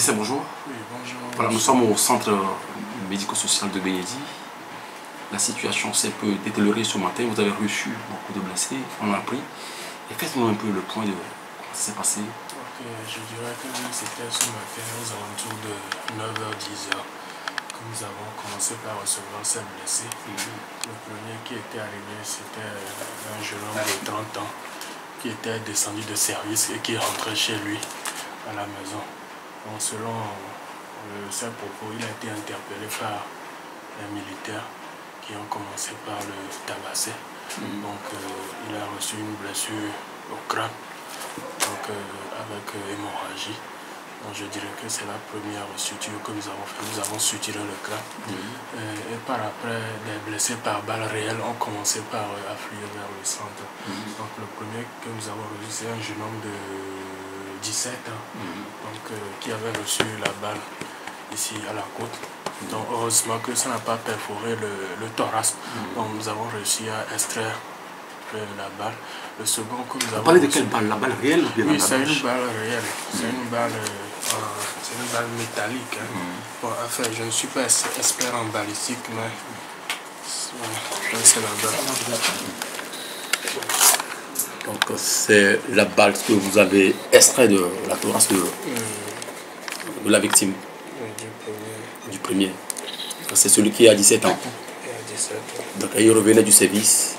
Idrissa, bonjour. Oui, bonjour. Voilà, nous sommes au centre médico-social de Bénédi. La situation s'est un peu détériorée ce matin. Vous avez reçu beaucoup de blessés, on a appris. Et faites-nous un peu le point de comment ça s'est passé. Ok, je dirais que c'était ce matin aux alentours de 9h-10h que nous avons commencé par recevoir ces blessés. Le premier qui était arrivé, c'était un jeune homme de 30 ans qui était descendu de service et qui rentrait chez lui à la maison. Donc, selon ses propos, il a été interpellé par les militaires qui ont commencé par le tabasser. Donc il a reçu une blessure au crâne, donc, avec hémorragie. Donc je dirais que c'est la première suture que nous avons fait. Nous avons suturé le crâne. Et par après, des blessés par balle réelle ont commencé par affluer vers le centre. Donc le premier que nous avons reçu, c'est un jeune homme de 17 ans, donc, qui avait reçu la balle ici à la côte. Donc heureusement que ça n'a pas perforé le thorax. Donc nous avons réussi à extraire la balle. Le second que nous avons... Vous parlez de quelle balle? La balle réelle ou bien Oui, la c'est balle une balle réelle. C'est une balle métallique. Bon, enfin, je ne suis pas expert en balistique, mais c'est la balle. Donc c'est la balle que vous avez extrait de la thorax de la victime. Du premier. C'est celui qui a 17 ans. Donc il revenait du service.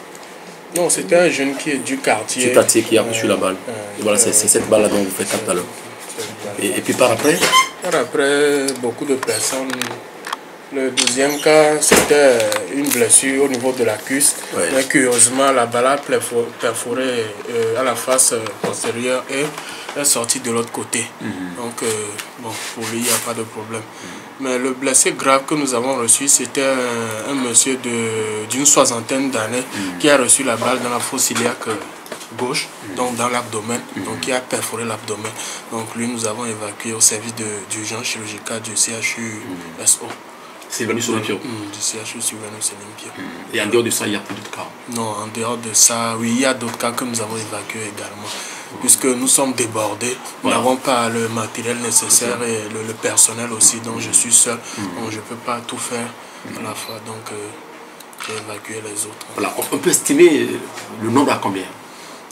Non, c'était un jeune qui est du quartier. Du quartier qui a reçu la balle. Et voilà, c'est cette balle-là dont vous faites tout à l'heure. Et puis par après? Par après, beaucoup de personnes. Le deuxième cas, c'était une blessure au niveau de la cuisse. Mais curieusement, la balle a perforé à la face postérieure et est sortie de l'autre côté. Donc, bon, pour lui, il n'y a pas de problème. Mais le blessé grave que nous avons reçu, c'était un monsieur d'une soixantaine d'années qui a reçu la balle dans la fosse iliaque gauche, donc dans l'abdomen, donc qui a perforé l'abdomen. Donc lui, nous avons évacué au service d'urgence chirurgicale du CHU SO. C'est venu sur Olympia. Du CHU sur Olympia. Et en dehors de ça, il n'y a plus d'autres cas? Non, en dehors de ça, oui, il y a d'autres cas que nous avons évacués également. Puisque nous sommes débordés, nous n'avons pas le matériel nécessaire et le personnel aussi, donc je suis seul, donc je ne peux pas tout faire à la fois, donc j'ai évacué les autres. Voilà, on peut estimer le nombre à combien?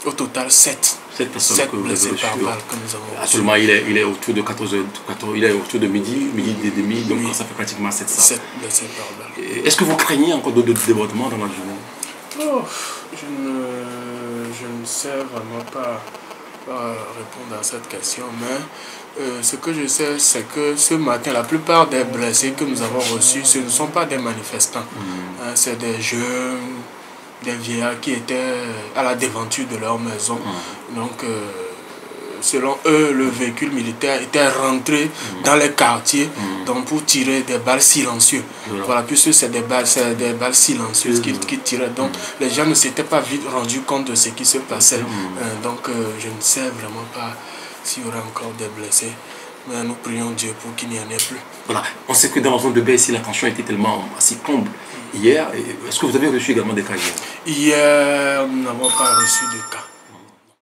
Au total, 7. 7 personnes 7 que vous avez blessés par reçues. balle que nous avons reçus. Actuellement, il est autour de 14 heures, il est autour de midi et demi, donc ça fait pratiquement 700. 7 blessés par balle. Est-ce que vous craignez encore d'autres débordements dans la journée? Oh, je ne sais vraiment pas répondre à cette question, mais ce que je sais, c'est que ce matin, la plupart des blessés que nous avons reçus, ce ne sont pas des manifestants. C'est des jeunes, des vieillards qui étaient à la devanture de leur maison. Donc, selon eux, le véhicule militaire était rentré dans les quartiers donc pour tirer des balles silencieuses. Voilà, puisque c'est des balles silencieuses qui tiraient. Donc, les gens ne s'étaient pas vite rendus compte de ce qui se passait. Donc, je ne sais vraiment pas s'il y aura encore des blessés. Mais nous prions Dieu pour qu'il n'y en ait plus. Voilà. On sait que dans la zone de baie, ici, la tension était tellement assez comble hier. Est-ce que vous avez reçu également des cas hier? Hier, nous n'avons pas reçu de cas.